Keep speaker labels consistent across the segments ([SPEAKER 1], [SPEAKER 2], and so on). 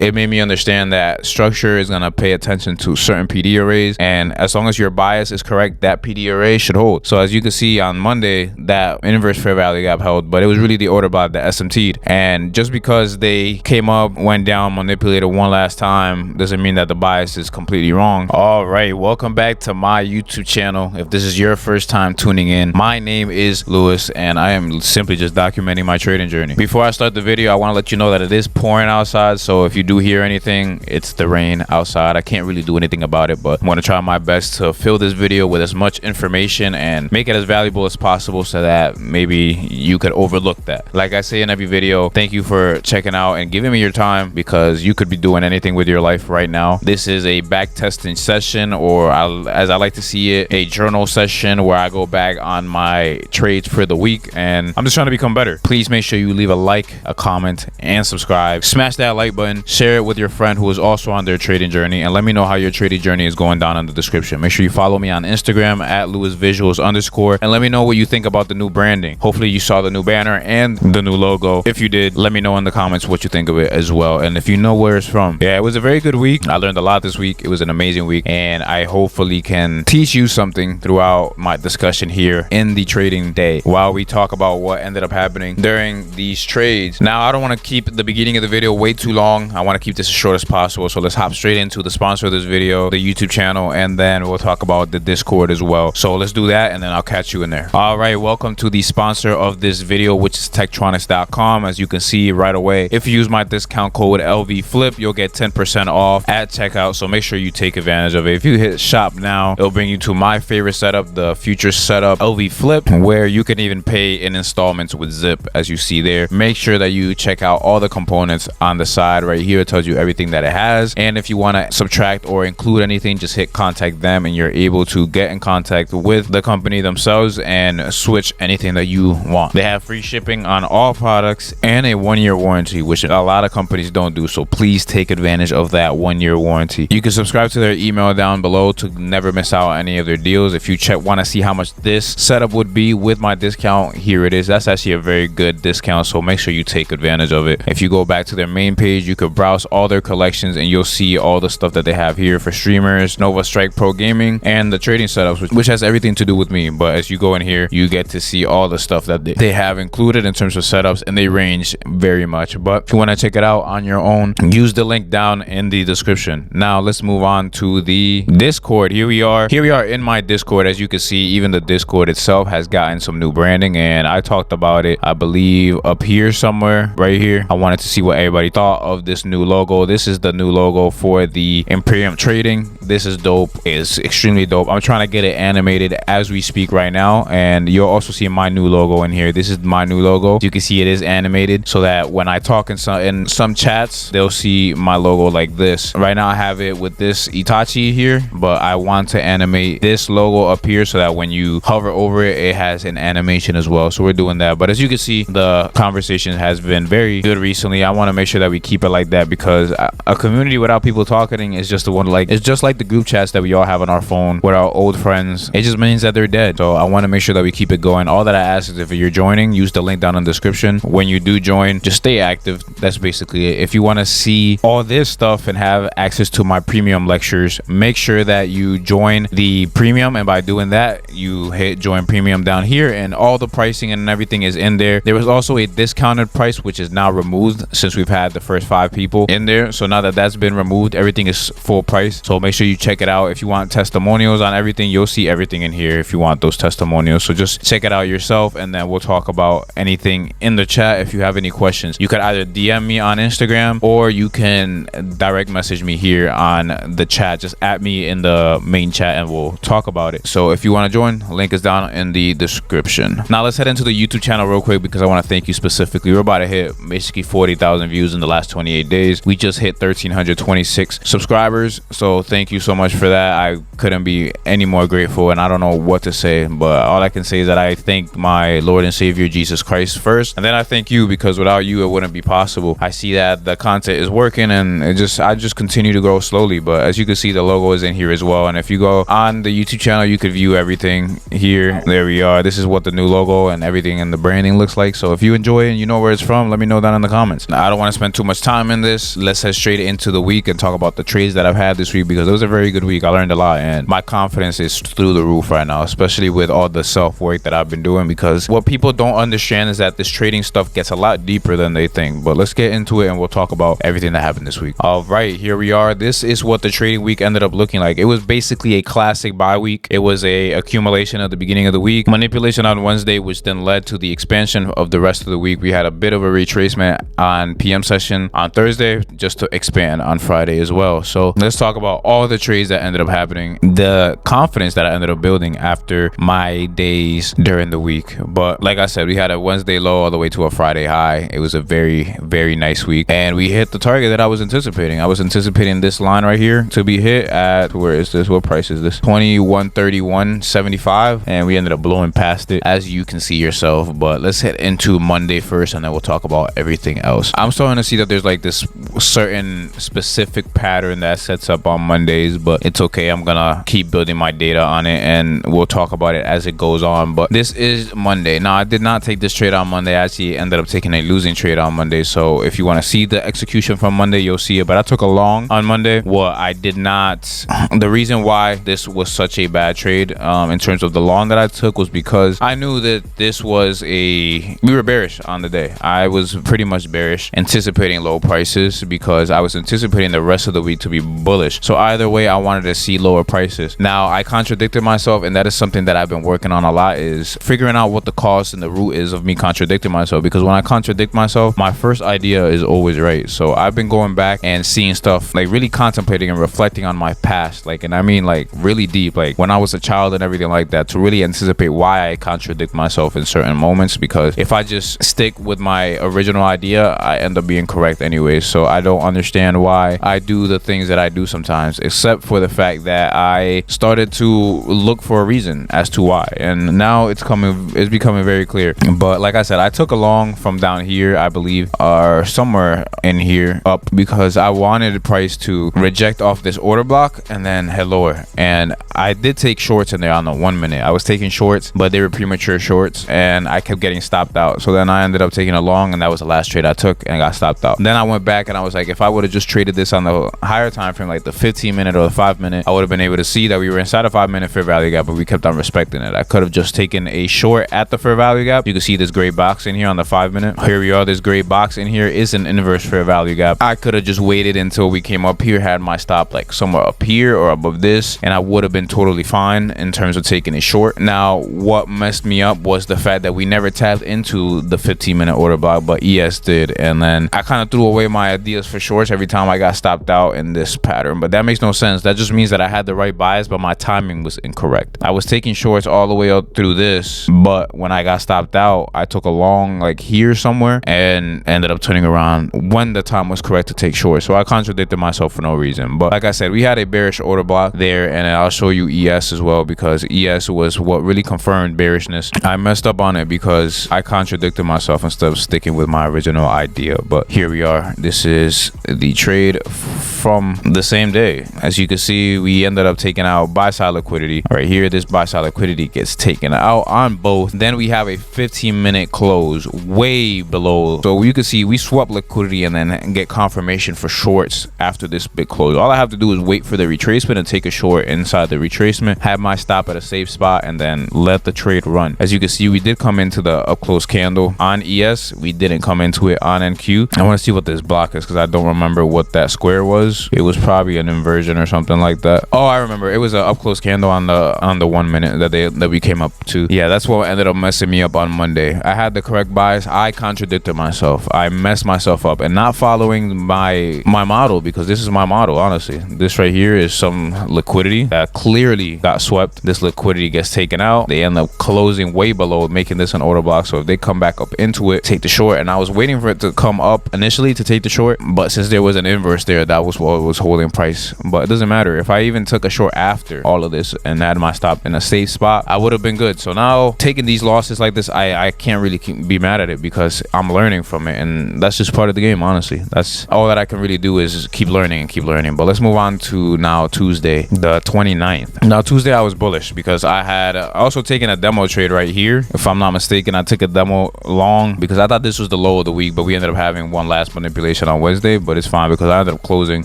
[SPEAKER 1] it made me understand that structure is going to pay attention to certain PD arrays, and as long as your bias is correct, that PD array should hold. So as you can see on Monday, that inverse fair value gap held, but it was really the order block that SMT'd. And just because they came up, went down, manipulated one last time, doesn't mean that the bias is completely wrong. All right, welcome back to my YouTube channel. If this is your first time tuning in, my name is Lewis, and I am simply just documenting my trading journey. Before I start the video, I want to let you know that it is pouring outside, so if you do hear anything, it's the rain outside. I can't really do anything about it, but I'm going to try my best to fill this video with as much information and make it as valuable as possible so that maybe you could overlook that. Like I say in every video, thank you for checking out and giving me your time, because you could be doing anything with your life right now. This is a back testing session, or as I like to see it, a journal session where I go back on my trades for the week, and I'm just trying to become better. Please make sure you leave a like, a comment, and subscribe. Smash that like button, share it with your friend who is also on their trading journey, and let me know how your trading journey is going down in the description. Make sure you follow me on Instagram at LewisVisuals_, and let me know what you think about the new branding. Hopefully you saw the new banner and the new logo. If you did, let me know in the comments what you think of it as well, and if you know where it's from. Yeah, it was a very good week. I learned a lot this week. It was an amazing week, and I hopefully can teach you something throughout my discussion here in the trading day while we talk about what ended up happening during these trades. Now, I don't want to keep the beginning of the video way too long. I want to keep this as short as possible, so let's hop straight into the sponsor of this video, the YouTube channel, and then we'll talk about the Discord as well. So let's do that, and then I'll catch you in there. All right, welcome to the sponsor of this video, which is Tektronix.com. As you can see right away, if you use my discount code LVFLIP, you'll get 10% off at checkout, so make sure you take advantage of it. If you hit shop now, it'll bring you to my favorite setup, the future setup LVFLIP, where you can even pay in installments with Zip, as you see there. Make sure that you check out all the components on the side right here. It tells you everything that it has, and if you want to subtract or include anything, just hit contact them, and you're able to get in contact with the company themselves and switch anything that you want. They have free shipping on all products and a 1-year warranty, which a lot of companies don't do, so please take advantage of that 1-year warranty. You can subscribe to their email down below to never miss out on any of their deals. If you want to see how much this setup would be with my discount, here it is. That's actually a very good discount, so make sure you take advantage of it. If you go back to their main page, you could browse all their collections, and you'll see all the stuff that they have here for streamers, Nova Strike Pro Gaming, and the trading setups, which has everything to do with me. But as you go in here, you get to see all the stuff that they have included in terms of setups, and they range very much. But if you want to check it out on your own, use the link down in the description. Now let's move on to the Discord. Here we are in my Discord. As you can see, even the Discord itself has gotten some new branding, and I talked about it, I believe, up here somewhere right here. I wanted to see what everybody thought of this new logo. This is the new logo for the Imperium Trading. This is dope. It's extremely dope. I'm trying to get it animated as we speak right now, and you'll also see my new logo in here. This is my new logo. You can see it is animated, so that when I talk in some chats, they'll see my logo like this. Right now I have it with this Itachi here, but I want to animate this logo up here so that when you hover over it, it has an animation as well. So we're doing that. But as you can see, the conversation has been very good recently. I want to make sure that we keep it like that, because a community without people talking is just the one, like, it's just like the group chats that we all have on our phone with our old friends. It just means that they're dead. So I want to make sure that we keep it going. All that I ask is, if you're joining, use the link down in the description. When you do join, just stay active. That's basically it. If you want to see all this stuff and have access to my premium lectures, make sure that you join the premium, and by doing that, you hit join premium down here, and all the pricing and everything is in there. There was also a discounted price, which is now removed since we've had the first 5 people in there. So now that that's been removed, everything is full price. So make sure you check it out. If you want testimonials on everything, you'll see everything in here if you want those testimonials. So just check it out yourself, and then we'll talk about anything in the chat. If you have any questions, you could either DM me on Instagram, or you can direct message me here on the chat. Just at me in the main chat, and we'll talk about it. So if you want to join, link is down in the description. Now let's head into the YouTube channel real quick, because I want to thank you specifically. We're about to hit basically 40,000 views in the last 28 days. We just hit 1,326 subscribers, so thank you so much for that. I couldn't be any more grateful, and I don't know what to say, but all I can say is that I thank my Lord and Savior Jesus Christ first, and then I thank you, because without you it wouldn't be possible. I see that the content is working, and I just continue to grow slowly. But as you can see, the logo is in here as well, and if you go on the YouTube channel, you could view everything here. There we are. This is what the new logo and everything and the branding looks like. So if you enjoy it and you know where it's from, let me know down in the comments. Now, I don't want to spend too much time in this, let's head straight into the week and talk about the trades that I've had this week, because it was a very good week. I learned a lot and my confidence is through the roof right now, especially with all the self-work that I've been doing, because what people don't understand is that this trading stuff gets a lot deeper than they think. But let's get into it and we'll talk about everything that happened this week. All right, here we are. This is what the trading week ended up looking like. It was basically a classic buy week. It was a accumulation at the beginning of the week, manipulation on Wednesday, which then led to the expansion of the rest of the week. We had a bit of a retracement on PM session on Thursday, just to expand on Friday as well. So let's talk about all the trades that ended up happening, the confidence that I ended up building after my days during the week. But like I said, we had a Wednesday low all the way to a Friday high. It was a very, very nice week, and we hit the target that I was anticipating. I was anticipating this line right here to be hit at, where is this, what price is this, 2131.75, and we ended up blowing past it, as you can see yourself. But let's head into Monday first, and then we'll talk about everything else. I'm starting to see that there's like this certain specific pattern that sets up on Mondays, but it's okay. I'm gonna keep building my data on it and we'll talk about it as it goes on. But this is Monday. Now, I did not take this trade on Monday. I actually ended up taking a losing trade on Monday, so if you want to see the execution from Monday, you'll see it. But I took a long on Monday. What I did not, the reason why this was such a bad trade in terms of the long that I took, was because I knew that this was we were bearish on the day. I was pretty much bearish, anticipating low prices, because I was anticipating the rest of the week to be bullish. So either way, I wanted to see lower prices. Now, I contradicted myself, and that is something that I've been working on a lot, is figuring out what the cause and the root is of me contradicting myself, because when I contradict myself, my first idea is always right. So I've been going back and seeing stuff, like really contemplating and reflecting on my past, like, and I mean like really deep, like when I was a child and everything like that, to really anticipate why I contradict myself in certain moments. Because if I just stick with my original idea, I end up being correct anyways. So I don't understand why I do the things that I do sometimes, except for the fact that I started to look for a reason as to why, and now it's becoming very clear. But like I said, I took a long from down here, I believe, or somewhere in here up, because I wanted the price to reject off this order block and then head lower. And I did take shorts in there on the 1 minute. I was taking shorts, but they were premature shorts, and I kept getting stopped out. So then I ended up taking a long, and that was the last trade I took, and I got stopped out. Then I went back and I was like, if I would have just traded this on the higher time frame, like the 15-minute or the 5-minute, I would have been able to see that we were inside a 5-minute fair value gap, but we kept on respecting it. I could have just taken a short at the fair value gap. You can see this gray box in here on the 5-minute. Here we are. This gray box in here is an inverse fair value gap. I could have just waited until we came up here, had my stop like somewhere up here or above this, and I would have been totally fine in terms of taking a short. Now, what messed me up was the fact that we never tapped into the 15-minute order block, but ES did, and then I kind of threw away my ideas for shorts every time I got stopped out in this pattern. But that makes no sense. That just means that I had the right bias, but my timing was incorrect. I was taking shorts all the way up through this, but when I got stopped out, I took a long like here somewhere and ended up turning around when the time was correct to take shorts. So I contradicted myself for no reason. But like I said, we had a bearish order block there, and I'll show you ES as well, because ES was what really confirmed bearishness. I messed up on it because I contradicted myself instead of sticking with my original idea. But here we are. This is the trade from the same day. As you can see, we ended up taking out buy side liquidity right here. This buy side liquidity gets taken out on both. Then we have a 15-minute close way below. So you can see we swap liquidity and then get confirmation for shorts after this big close. All I have to do is wait for the retracement and take a short inside the retracement, have my stop at a safe spot, and then let the trade run. As you can see, we did come into the up close candle on ES. We didn't come into it on NQ. I want to see what this block is, because I don't remember what that square was. It was probably an inversion or something like that. Oh, I remember. It was an up close candle on the 1 minute that we came up to. Yeah, that's what ended up messing me up on Monday. I had the correct bias. I contradicted myself. I messed myself up, and not following my model, because this is my model, honestly. This right here is some liquidity that clearly got swept. This liquidity gets taken out. They end up closing way below, making this an order block. So if they come back up into it, take the short. And I was waiting for it to come up initially to take the short, but since there was an inverse there, that was what was holding price, but it doesn't matter. If I even took a short after all of this and had my stop in a safe spot, I would have been good. So now taking these losses like this, I can't really be mad at it because I'm learning from it, and that's just part of the game. Honestly, that's all that I can really do is keep learning and keep learning. But let's move on to now Tuesday the 29th. Now Tuesday I was bullish because I had also taken a demo trade right here. If I'm not mistaken, I took a demo long because I thought this was the low of the week, but we ended up having one last manipulation on Wednesday, but it's fine because I ended up closing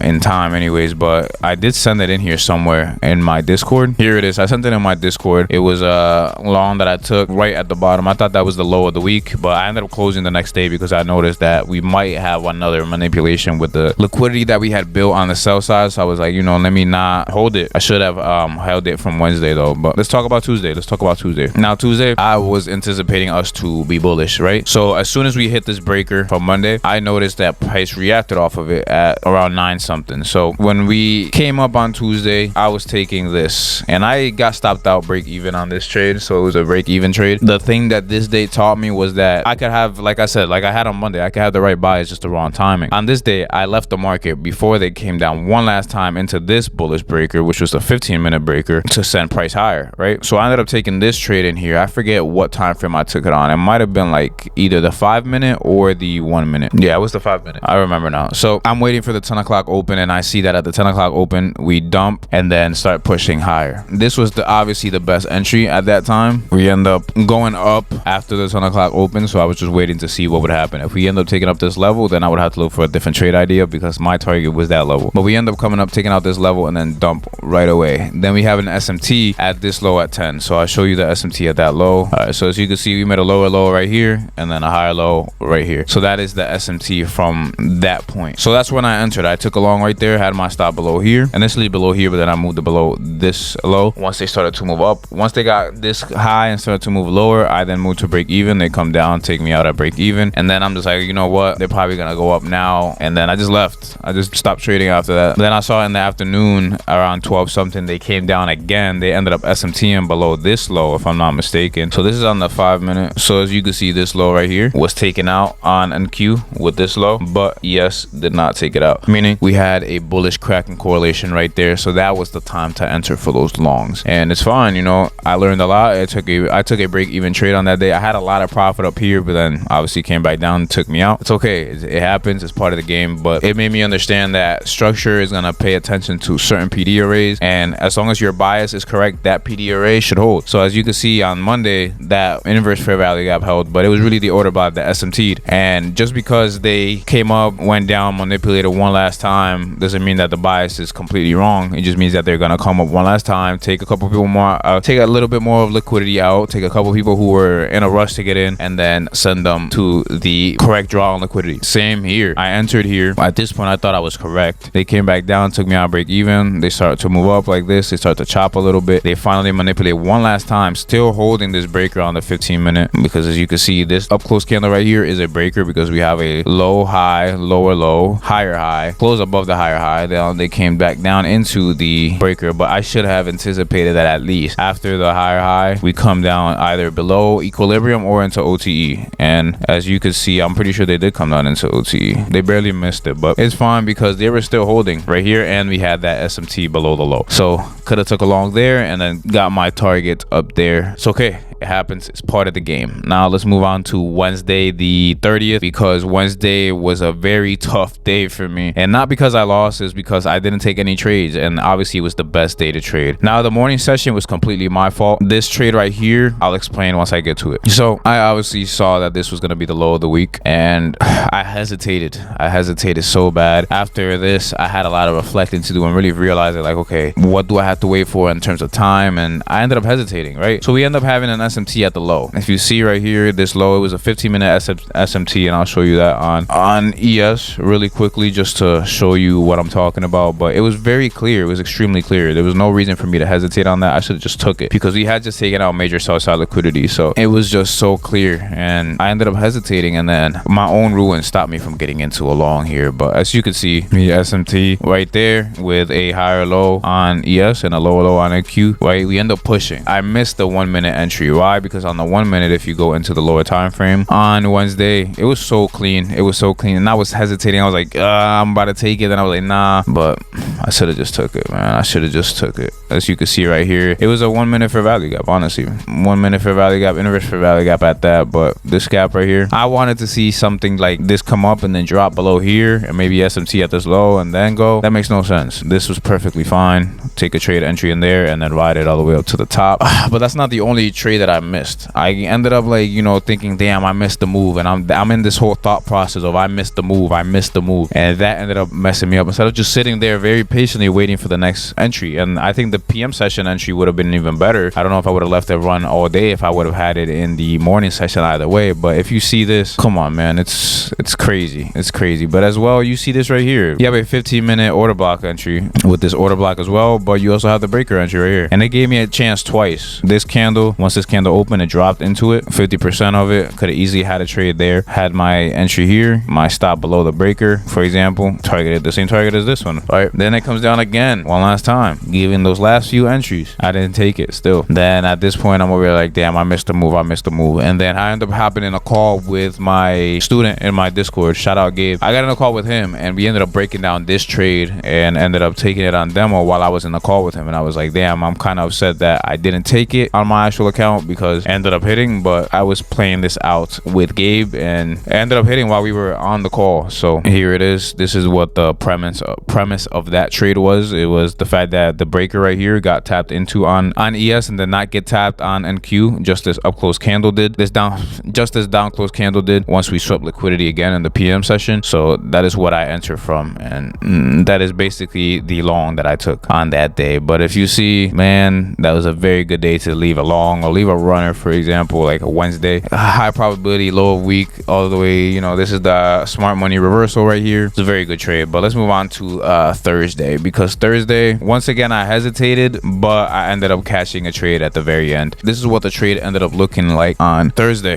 [SPEAKER 1] in time anyways. But I did send it in here somewhere in my Discord. Here it is. I sent it in my Discord. It was a long that I took right at the bottom. I thought that was the low of the week, but I ended up closing the next day because I noticed that we might have another manipulation with the liquidity that we had built on the sell side. So I was like, you know, let me not hold it. I should have held it from Wednesday though. But let's talk about Tuesday. Now Tuesday, I was anticipating us to be bullish, right? So as soon as we hit this breaker from Monday, I noticed that price reacted off of it at around 9 something. So when we came up on Tuesday, I was taking this and I got stopped out break even on this trade. So it was a break even trade. The thing that this day taught me was that I could have, like I said, like I had on Monday, I could have the right buy, it's just the wrong timing. On this day, I left the market before they came down one last time into this bullish breaker, which was a 15-minute breaker, to send price higher, right? So I ended up taking this trade in here. I forget what time frame I took it on. It might have been like either the 5-minute or the 1-minute. Yeah, it was the 5-minute. I remember now. So I'm waiting for the 10 o'clock open, and I see that at the 10 o'clock open, we dump and then start pushing higher. This was obviously the best entry at that time. We end up going up after the 10 o'clock open, so I was just waiting to see what would happen. If we end up taking up this level, then I would have to look for a different trade idea because my target was that level. But we end up coming up, taking out this level, and then dump right away. Then we have an SMT at this low at 10. So I'll show you the SMT at that low. All right, so as you can see, we made a lower low right here and then a higher low right here. So that is the SMT from that point. So that's when I entered. I took a long right there, had my stop below here, initially below here, but then I moved it below this low once they started to move up. Once they got this high and started to move lower, I then moved to break even. They come down, take me out at break even, and then I'm just like, you know what, they're probably gonna go up now, and then I just left. I just stopped trading after that. Then I saw in the afternoon around 12 something, they came down again. They ended up SMTing below this low, if I'm not mistaken. So this is on the 5-minute. So as you can see, this low right here was taken out on NQ with this low, but ES did not take it out, meaning we had a bullish cracking correlation right there. So that was the time to enter for those longs, and it's fine. You know, I learned a lot. I took a break even trade on that day. I had a lot of profit up here, but then obviously came back down and took me out. It's okay. It happens. It's part of the game, but it made me understand that structure is going to pay attention to certain PD arrays, and as long as your bias is correct, that PD array should hold. So as you can see on Monday, that inverse fair value gap held, but it was really the order block that SMT'd, and just because they came up, went down, manipulated one last time doesn't mean that the bias is completely wrong. It just means that they're going to come up one last time, take a couple people more, take a little bit more of liquidity out, take a couple people who were in a rush to get in, and then send them to the correct draw on liquidity. Same here. I entered here. At this point, I thought I was correct. They came back down, took me out break even. They started to move up like this. They start to chop a little bit. They finally manipulate one last time, still holding this breaker on the 15-minute, because as you can see, this up close candle right here is a breaker because we have a low high, lower low, higher high, close above the higher high. Then they came back down into the breaker, but I should have anticipated that at least after the higher high, we come down either below equilibrium or into OTE. And as you can see, I'm pretty sure they did come down into OTE. They barely missed it, but it's fine because they were still holding right here, and we had that SMT below the low. So could have took a long there and then got my target up there. It's okay. It happens. It's part of the game. Now let's move on to Wednesday the 30th, because Wednesday was a very tough day for me, and not because I lost, it's because I didn't take any trades, and obviously it was the best day to trade. Now the morning session was completely my fault. This trade right here, I'll explain once I get to it. So I obviously saw that this was going to be the low of the week, and I hesitated so bad. After this, I had a lot of reflecting to do and really realizing, like, okay, what do I have to wait for in terms of time? And I ended up hesitating, right? So we end up having an SMT at the low. If you see right here, this low, it was a 15-minute SMT, and I'll show you that on ES really quickly just to show you what I'm talking about. But it was very clear. It was extremely clear. There was no reason for me to hesitate on that. I should have just took it because we had just taken out major sell side liquidity. So it was just so clear, and I ended up hesitating, and then my own ruin stopped me from getting into a long here. But as you can see, the SMT right there with a higher low on ES and a lower low on NQ, right? We end up pushing. I missed the 1-minute entry. Why? Because on the 1 minute, if you go into the lower time frame on Wednesday, it was so clean. It was so clean, and I was hesitating. I was like, I'm about to take it. Then I was like, nah. But I should have just took it, man. I should have just took it. As you can see right here, it was a 1 minute fair value gap. Honestly, 1 minute fair value gap, inverse fair value gap at that. But this gap right here, I wanted to see something like this come up and then drop below here, and maybe SMT at this low and then go. That makes no sense. This was perfectly fine. Take a trade entry in there and then ride it all the way up to the top. But that's not the only trade that I missed. I ended up like, you know, thinking, damn, I missed the move, and I'm in this whole thought process of I missed the move, and that ended up messing me up. Instead of just sitting there very patiently waiting for the next entry, and I think the PM session entry would have been even better. I don't know if I would have left it run all day if I would have had it in the morning session either way. But if you see this, come on, man, it's crazy. It's crazy. But as well, you see this right here. You have a 15-minute order block entry with this order block as well, but you also have the breaker entry right here. And they gave me a chance twice. This candle, once this candle opened, it dropped into it. 50% of it. Could have easily had a trade there. Had my entry here, my stop below the breaker, for example, targeted the same target as this one. All right, then it comes down again one last time, giving those last few entries. I didn't take it still. Then at this point, I'm over here like, damn, I missed the move. And then I end up hopping in a call with my student in my Discord. Shout out Gabe. I got in a call with him, and we ended up breaking down this trade and ended up taking it on demo while I was in the call with him. And I was like, damn, I'm kind of upset that I didn't take it on my actual account because it ended up hitting, but I was playing this out with Gabe and it ended up hitting while we were on the call. So here it is. This is what the premise of that trade was. It was the fact that the breaker right here got tapped into on ES and did not get tapped on NQ, just as up close candle did. Just as down close candle did once we swept liquidity again in the PM session. So that is what I entered from, and that is basically the long that I took on that day. But if you see, man, that was a very good day to leave a long or leave a runner, for example, like a Wednesday, high probability, low of week, all the way, you know, this is the smart money reversal right here. It's a very good trade. But let's move on to Thursday, because Thursday, once again, I hesitated, but I ended up catching a trade at the very end. This is what the trade ended up looking like on Thursday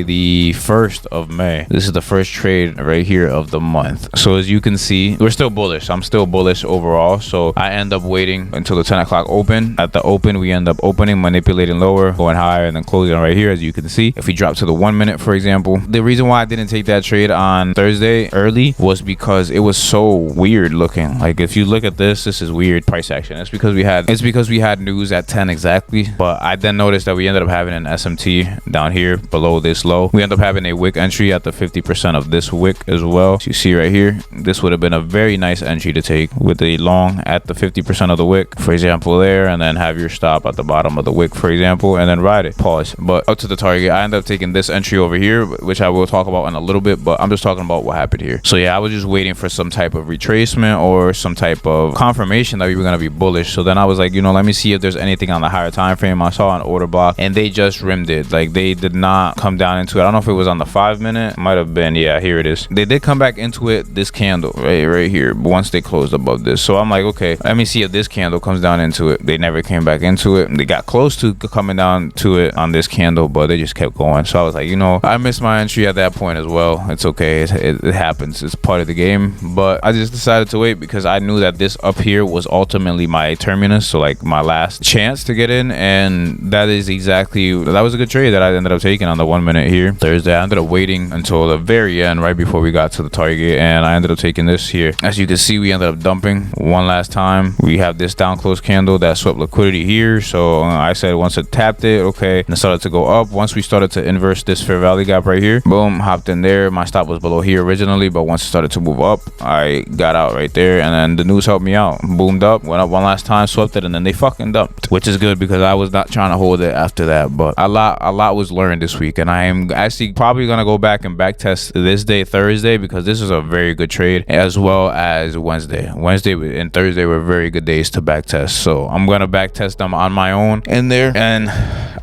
[SPEAKER 1] the 1st of May. This is the first trade right here of the month. So as you can see, we're still bullish. I'm still bullish overall. So I end up waiting until the 10 o'clock open. At the open, we end up opening, manipulating lower, going higher, and then closing right here. As you can see, if we drop to the 1 minute, for example, the reason why I didn't take that trade on Thursday early was because it was so weird looking. Like if you look at this is weird price action. It's because we had news at 10 exactly. But I then noticed that we ended up having an SMT down here below this low. We end up having a wick entry at the 50% of this wick as well. So you see right here, this would have been a very nice entry to take with a long at the 50% of the wick, for example, there, and then have your stop at the bottom of the wick, for example, and then ride it. Pause. But up to the target, I ended up taking this entry over here, which I will talk about in a little bit, but I'm just talking about what happened here. So yeah, I was just waiting for some type of retracement or some type of confirmation that we were going to be bullish. So then I was like, you know, let me see if there's anything on the higher time frame. I saw an order block and they just rimmed it. Like they did not come down into it. I don't know if it was on the 5 minute, might have been. Yeah, here it is. They did come back into it, this candle right here, but once they closed above this. So I'm like, okay, let me see if this candle comes down into it. They never came back into it. They got close to coming down to it on this candle, but they just kept going. So I was like, you know, I missed my entry at that point as well. It's okay. It happens. It's part of the game. But I just decided to wait because I knew that this up here was ultimately my terminus. So like my last chance to get in. And that was a good trade that I ended up taking on the 1 minute here. Thursday, I ended up waiting until the very end, right before we got to the target. And I ended up taking this here. As you can see, we ended up dumping one last time. We have this down close candle that swept liquidity here. So I said once it tapped it, okay, and it started to go up. Once we started to inverse this fair value gap right here, boom, hopped in there. My stop was below here originally, but once it started to move up, I got out right there, and then the news helped me out. Boomed up, went up one last time, swept it, and then they fucking dumped, which is good because I was not trying to hold it after that. But a lot was learned this week, and I am actually probably gonna go back and back test this day, Thursday, because this is a very good trade, as well as Wednesday and Thursday were very good days to back test. So I'm gonna back test them on my own in there, and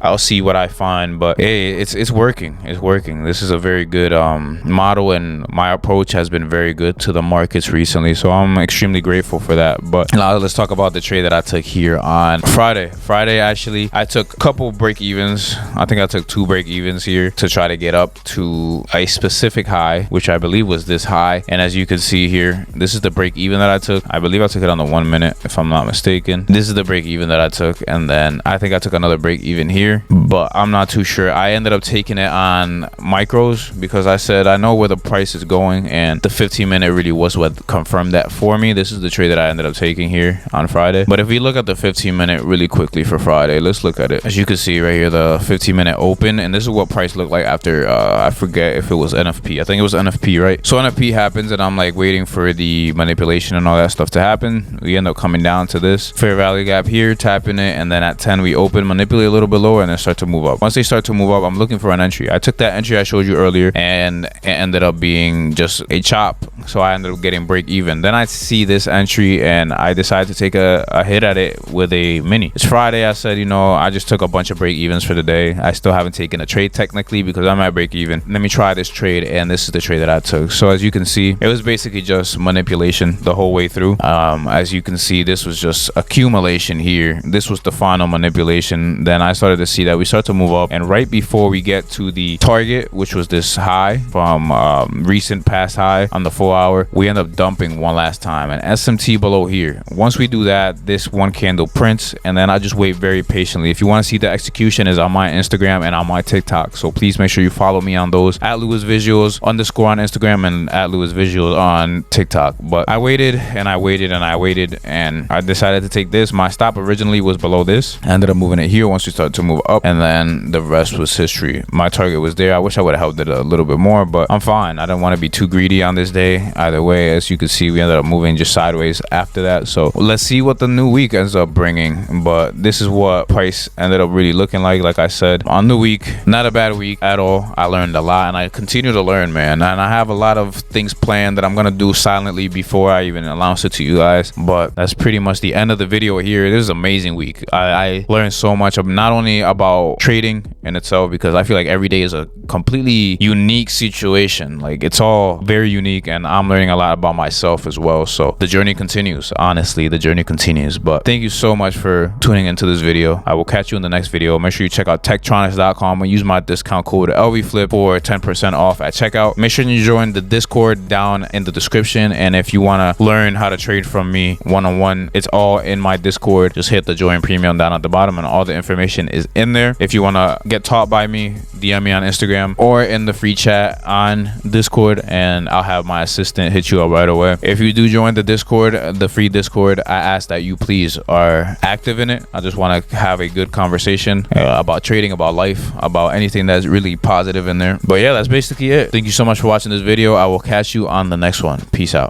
[SPEAKER 1] I'll see what I find. But hey, it's working. This is a very good model, and my approach has been very good to the markets recently, so I'm extremely grateful grateful for that. But now let's talk about the trade that I took here on Friday. Actually, I took a couple break evens. I think I took 2 break evens here to try to get up to a specific high, which I believe was this high. And as you can see here, this is the break even that I took. I believe I took it on the 1 minute, if I'm not mistaken. This is the break even that I took, and then I think I took another break even here, but I'm not too sure. I ended up taking it on micros because I said I know where the price is going, and the 15-minute really was what confirmed that for me. This is the trade that I ended up taking here on Friday. But if we look at the 15-minute really quickly for Friday, let's look at it. As you can see right here, the 15-minute open, and this is what price looked like after I forget if it was NFP. I think it was NFP, right? So NFP happens, and I'm like waiting for the manipulation and all that stuff to happen. We end up coming down to this fair value gap here, tapping it, and then at 10 we open, manipulate a little bit lower, and then start to move up. Once they start to move up, I'm looking for an entry. I took that entry I showed you earlier, and it ended up being just a chop, so I ended up getting break even. Then I see this entry, and I decided to take a hit at it with a mini. It's Friday. I said, you know, I just took a bunch of break evens for the day. I still haven't taken a trade technically because I'm at break even. Let me try this trade, and this is the trade that I took. So as you can see, it was basically just manipulation the whole way through. As you can see, this was just accumulation here. This was the final manipulation. Then I started to see that we start to move up, and right before we get to the target, which was this high from recent past high on the 4 hour, we end up dumping one last time, and SMT below here. Once we do that, this one candle prints, and then I just wait very patiently. If you want to see the execution, is on my Instagram and on my TikTok, so please make sure you follow me on those, at Lewis Visuals _ on Instagram and at Lewis Visuals on TikTok. But I waited and I waited and I waited, and I decided to take this. My stop originally was below this. I ended up moving it here once we started to move up, and then the rest was history. My target was there. I wish I would have held it a little bit more, but I'm fine. I don't want to be too greedy on this day either way. As you can see, we ended up moving just sideways after that. So let's see what the new week ends up bringing. But this is what price ended up really looking like I said, on the week. Not a bad week at all. I learned a lot, and I continue to learn, man. And I have a lot of things planned that I'm gonna do silently before I even announce it to you guys. But that's pretty much the end of the video here. This is an amazing week. I learned so much of, not only about trading in itself, because I feel like every day is a completely unique situation. Like, it's all very unique, and I'm learning a lot about myself as well. So the journey continues. Honestly, the journey continues. But thank you so much for tuning into this video. I will catch you in the next video. Make sure you check out techtronics.com and use my discount code LVFlip for 10% off at checkout. Make sure you join the Discord down in the description, and if you want to learn how to trade from me one-on-one, it's all in my Discord. Just hit the join premium down at the bottom, and all the information is in there. If you want to get taught by me, DM me on Instagram or in the free chat on Discord, and I'll have my assistant hit you up right away. If you do join the Discord, the free Discord, I ask that you please are active in it. I just want to have a good conversation about trading, about life, about anything that's really positive in there. But yeah, that's basically it. Thank you so much for watching this video. I will catch you on the next one. Peace out.